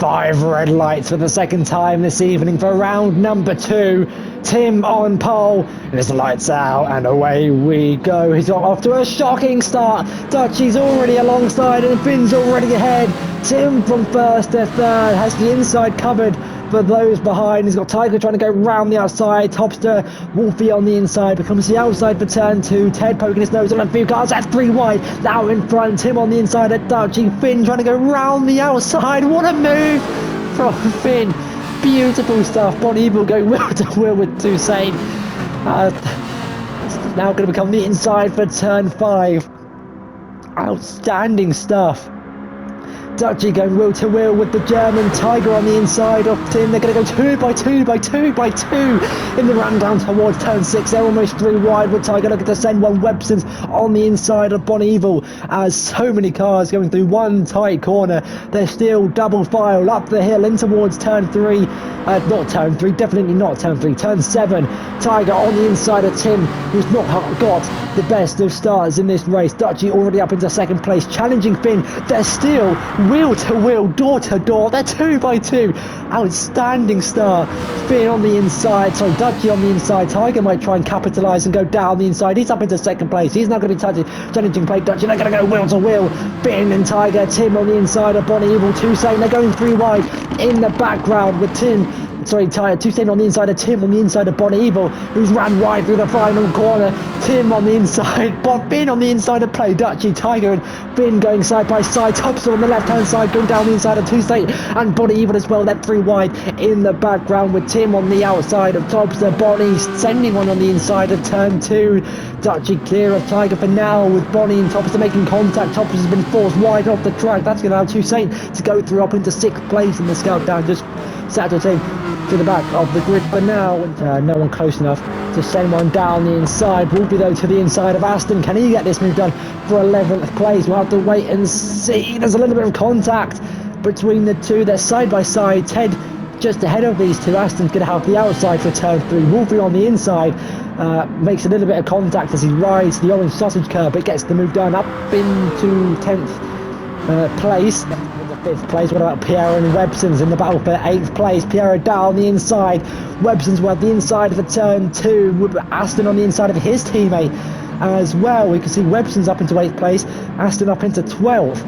5 red lights for the second time this evening for round number 2. Tim on pole, and it's the lights out, and away we go. He's got off to a shocking start. Dutchy's already alongside, and Finn's already ahead. Tim from first to third has the inside covered for those behind. He's got Tiger trying to go round the outside. Topster, Wolfie on the inside, becomes the outside for turn 2. Ted poking his nose on a few cars. That's 3 wide. Now in front, Tim on the inside at Dutchy. Finn trying to go round the outside. What a move from Finn. Beautiful stuff. Bon Evil going wheel to wheel with Toussaint. It's now going to become the inside for turn 5. Outstanding stuff. Dutchy going wheel to wheel with the German. Tiger on the inside of Tim. They're going to go 2 by 2 by 2 by 2 in the run down towards turn 6. They're almost 3 wide with Tiger looking to send one. Webson's on the inside of Bon Evil as so many cars going through one tight corner. They're still double file up the hill in towards turn 3. Not turn 3, definitely not turn 3, turn 7. Tiger on the inside of Tim, who's not got the best of starts in this race. Dutchy already up into second place, challenging Finn. They're still wheel to wheel, door to door. They're 2 by 2. Outstanding start. Finn on the inside, sorry, Dutchy on the inside. Tiger might try and capitalise and go down the inside. He's up into second place. He's not going to be challenging PlayDutchY. They're going to go wheel to wheel. Finn and Tiger. Tim on the inside of Bon Evil. Toussaint, they're going 3 wide in the background with Toussaint on the inside of Tim on the inside of Bon Evil, who's ran wide through the final corner. Tim on the inside, Finn on the inside of PlayDutchY. Tiger and Finn going side by side. Topster on the left hand side going down the inside of Toussaint and Bon Evil as well. They're 3 wide in the background with Tim on the outside of Topster. Bonnie sending one on the inside of turn 2. Dutchy clear of Tiger for now with Bonnie and Topster making contact. Topster has been forced wide off the track. That's going to allow Toussaint to go through up into 6th place in the scout down. Just Saturday to the back of the grid for now. No one close enough to send one down the inside. Wolfie though to the inside of Aston. Can he get this move done for 11th place? We'll have to wait and see. There's a little bit of contact between the two. They're side by side. Ted just ahead of these two. Aston's going to have the outside for turn 3. Wolfie on the inside makes a little bit of contact as he rides the orange sausage curb, but gets the move done up into 10th place. 5th place. What about Pierre and Webson's in the battle for 8th place? Pierre down the inside. Webson's were the inside of the turn 2. With Aston on the inside of his teammate as well. We can see Webson's up into 8th place. Aston up into 12th.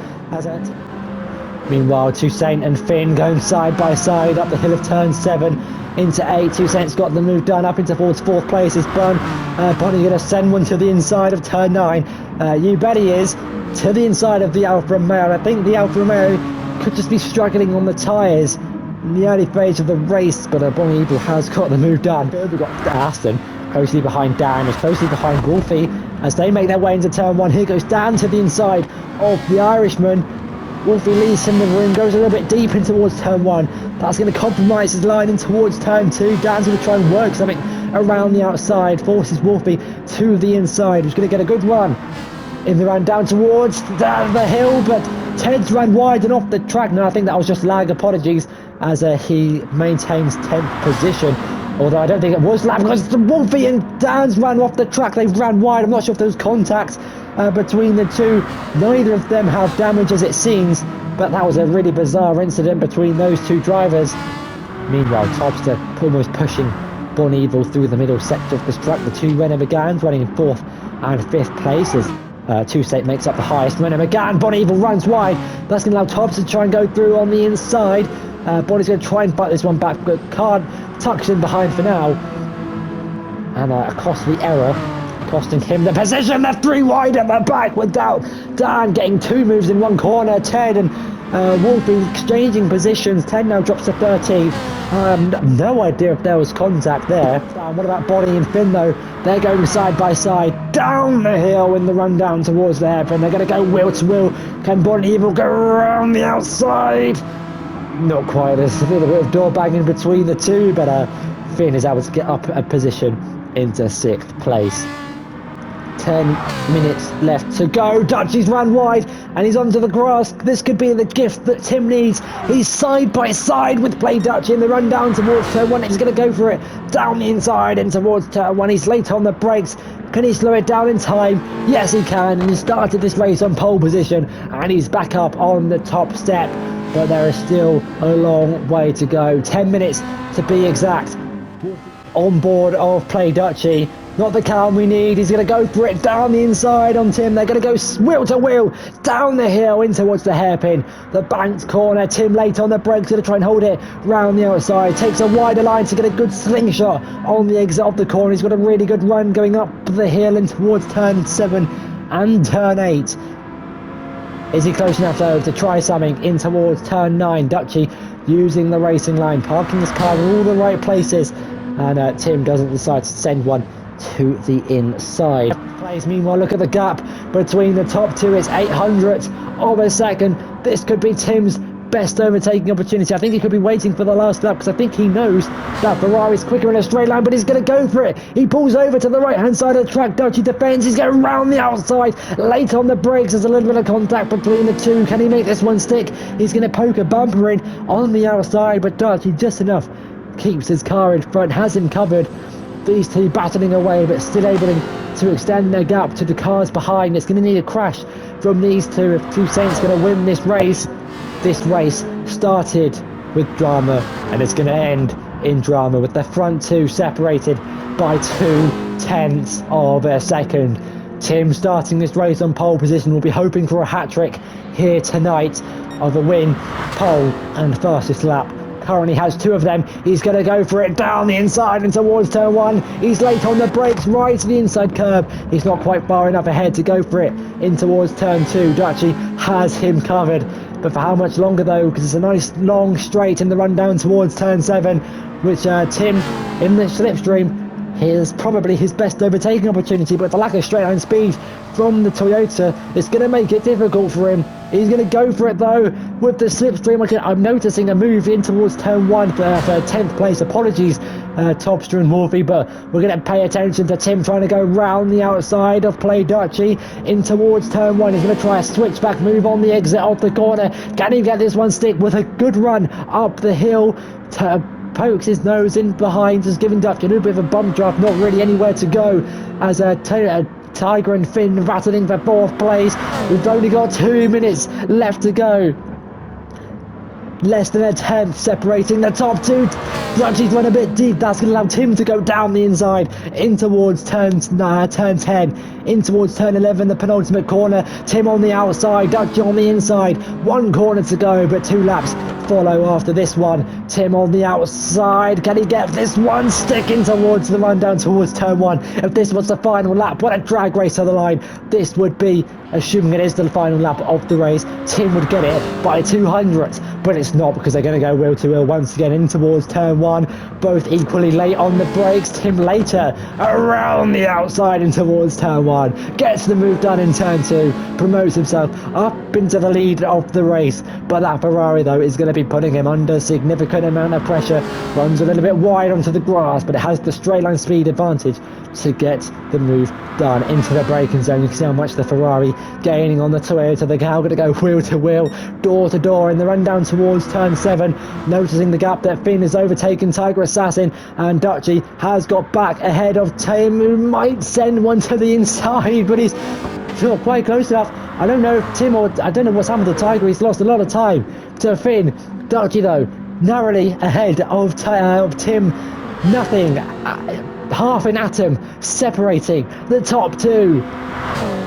Meanwhile, Toussaint and Finn going side by side up the hill of turn 7 into 8. Toussaint's got the move done up into 4th place. Is Bonnie's going to send one to the inside of turn 9. You bet he is. To the inside of the Alfa Romeo. I think the Alfa Romeo could just be struggling on the tyres in the early phase of the race, but Bon Evil has got the move done. We've got Aston closely behind Dan, is closely behind Wolfie as they make their way into turn 1. Here goes Dan to the inside of the Irishman. Wolfie leaves him the room, goes a little bit deep in towards turn 1. That's going to compromise his line in towards turn 2. Dan's going to try and work something around the outside, forces Wolfie to the inside, who's going to get a good run in the run down towards the hill, but Ted's ran wide and off the track. No, I think that was just lag, apologies, as he maintains 10th position. Although I don't think it was lag, because Wolfie and Dan's ran off the track. They've ran wide. I'm not sure if there was contact between the two. Neither of them have damage as it seems, but that was a really bizarre incident between those two drivers. Meanwhile, Topster almost pushing Bon Evil through the middle sector of this track. The two Renault Megans running in 4th and 5th places. Toussaint makes up the highest. Renault Megane, Bon Evil runs wide. That's going to allow Topster to try and go through on the inside. Bonnie's going to try and fight this one back, but Card tucks in behind for now. And a costly error, costing him the position. They're 3 wide at the back without Dan getting 2 moves in one corner. Ted and Wolfie exchanging positions. Ted now drops to 13. No idea if there was contact there. What about Bonnie and Finn though? They're going side by side down the hill in the run down towards the hairpin. They're going to go wheel to wheel. Can Bon Evil go around the outside? Not quite. There's a little bit of door banging between the two, but Finn is able to get up a position into 6th place. 10 minutes left to go. Dutchy's ran wide and he's onto the grass. This could be the gift that Tim needs. He's side by side with PlayDutchY in the run down towards turn 1. He's going to go for it down the inside and towards turn 1. He's late on the brakes. Can he slow it down in time? Yes, he can. And he started this race on pole position and he's back up on the top step. but there is still a long way to go. 10 minutes to be exact. On board of PlayDutchY. Not the calm we need. He's going to go for it down the inside on Tim. They're going to go wheel to wheel down the hill in towards the hairpin. The banked corner. Tim late on the brakes. Going to try and hold it round the outside. Takes a wider line to get a good slingshot on the exit of the corner. He's got a really good run going up the hill and towards turn 7 and turn 8. Is he close enough though to try something in towards turn 9? Dutchy using the racing line, parking his car in all the right places, and Tim doesn't decide to send one to the inside. Meanwhile, look at the gap between the top two. It's 800 of a second. This could be Tim's best overtaking opportunity. I think he could be waiting for the last lap because I think he knows that Ferrari's quicker in a straight line, but he's going to go for it. He pulls over to the right hand side of the track. Dutchy defends. He's going round the outside. Late on the brakes. There's a little bit of contact between the two. Can he make this one stick? He's going to poke a bumper in on the outside, but Dutchy just enough keeps his car in front, has him covered. These two battling away, but still able to extend their gap to the cars behind. It's going to need a crash from these two if Toussaint's going to win this race. This race started with drama, and it's going to end in drama with the front two separated by 0.2 of a second. Tim, starting this race on pole position, will be hoping for a hat-trick here tonight of a win, pole and fastest lap. Currently has 2 of them. He's going to go for it down the inside and towards turn 1. He's late on the brakes, right to the inside curb. He's not quite far enough ahead to go for it in towards turn 2. Dutchy has him covered. But for how much longer though? Because it's a nice long straight in the run down towards turn 7, which Tim in the slipstream is probably his best overtaking opportunity, but the lack of straight line speed from the Toyota is going to make it difficult for him. He's going to go for it though with the slipstream. I'm noticing a move in towards turn 1 for 10th place. Apologies, Topster and Morphy, but we're going to pay attention to Tim trying to go round the outside of PlayDutchY in towards turn 1. He's going to try a switchback move on the exit of the corner. Can he get this one stick with a good run up the hill? Pokes his nose in behind, just giving Dutch a little bit of a bump draft, not really anywhere to go, as Tiger and Finn rattling for 4th place. We've only got 2 minutes left to go. Less than a 10th separating the top 2. Dutchy's run a bit deep. That's going to allow Tim to go down the inside in towards turn 10, in towards turn 11, the penultimate corner. Tim on the outside, Dutchy on the inside. 1 corner to go, but 2 laps follow after this one. Tim on the outside. Can he get this one sticking towards the run down towards turn 1? If this was the final lap, what a drag race to the line this would be. Assuming it is the final lap of the race, Tim would get it by 200, but it's not, because they're going to go wheel to wheel once again in towards turn 1, both equally late on the brakes. Tim later around the outside in towards turn 1, gets the move done in turn 2, promotes himself up into the lead of the race, but that Ferrari though is going to be putting him under significant amount of pressure. Runs a little bit wide onto the grass, but it has the straight line speed advantage to get the move done into the braking zone. You can see how much the Ferrari gaining on the Toyota. The Gal going to go wheel to wheel, door to door in the run down towards turn 7, noticing the gap that Finn has overtaken Tiger Assassin, and Dutchy has got back ahead of Tim, who might send one to the inside, but he's not quite close enough. I don't know if Tim, or I don't know what's happened to Tiger. He's lost a lot of time to Finn. Dutchy though narrowly ahead of Tim. Nothing, half an atom separating the top 2.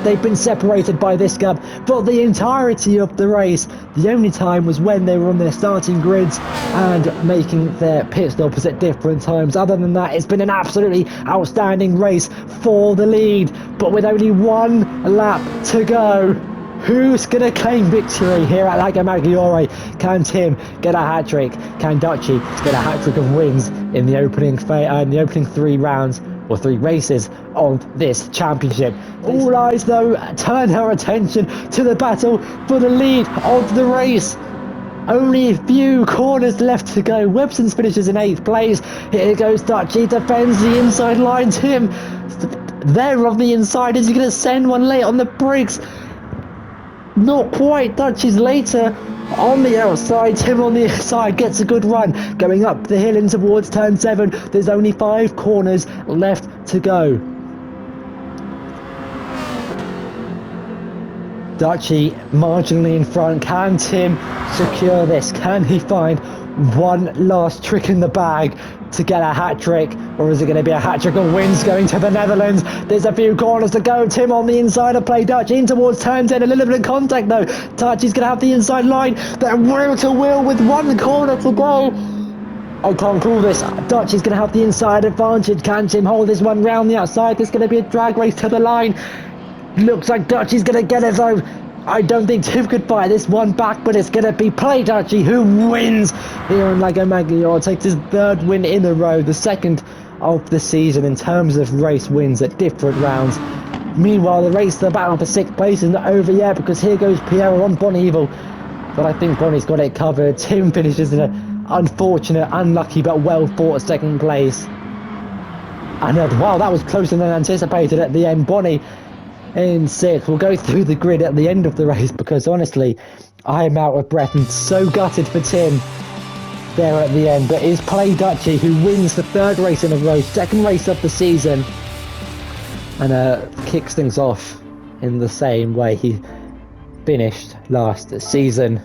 They've been separated by this gap for the entirety of the race. The only time was when they were on their starting grids and making their pit stops at different times. Other than that, it's been an absolutely outstanding race for the lead, but with only 1 lap to go. Who's going to claim victory here at Lago Maggiore? Can Tim get a hat-trick? Can Dutchy get a hat-trick of wins in the opening 3 rounds or 3 races of this championship? All eyes though turn our attention to the battle for the lead of the race. Only a few corners left to go. Webson's finishes in 8th place. Here goes Dutchy, defends the inside line. Tim there on the inside. Is he going to send one late on the brakes? Not quite. Dutchy's later on the outside. Tim on the inside gets a good run going up the hill in towards turn 7. There's only 5 corners left to go. Dutchy marginally in front. Can Tim secure this? Can he find one last trick in the bag to get a hat-trick? Or is it going to be a hat-trick of wins going to the Netherlands? There's a few corners to go. Tim on the inside of PlayDutchY in towards turn 10. A little bit of contact though. Dutchy's going to have the inside line. They're wheel to wheel with one corner to go. I can't call this. Dutchy's going to have the inside advantage. Can Tim hold this one round the outside? There's going to be a drag race to the line. Looks like Dutchy's going to get it though. I don't think Tim could fight this one back, but it's going to be PlayDutchY who wins here in Lago Maggiore. Takes his third win in a row, the second of the season in terms of race wins at different rounds. Meanwhile, the race to the battle for 6th place is not over yet, because here goes Pierre on Bonneval. But I think Bonnie's got it covered. Tim finishes in an unfortunate, unlucky, but well fought 2nd place. And wow, that was closer than anticipated at the end. Bonnie in 6th. We'll go through the grid at the end of the race, because honestly, I am out of breath and so gutted for Tim there at the end. But it's PlayDutchY who wins the 3rd race in a row, 2nd race of the season, and kicks things off in the same way he finished last season.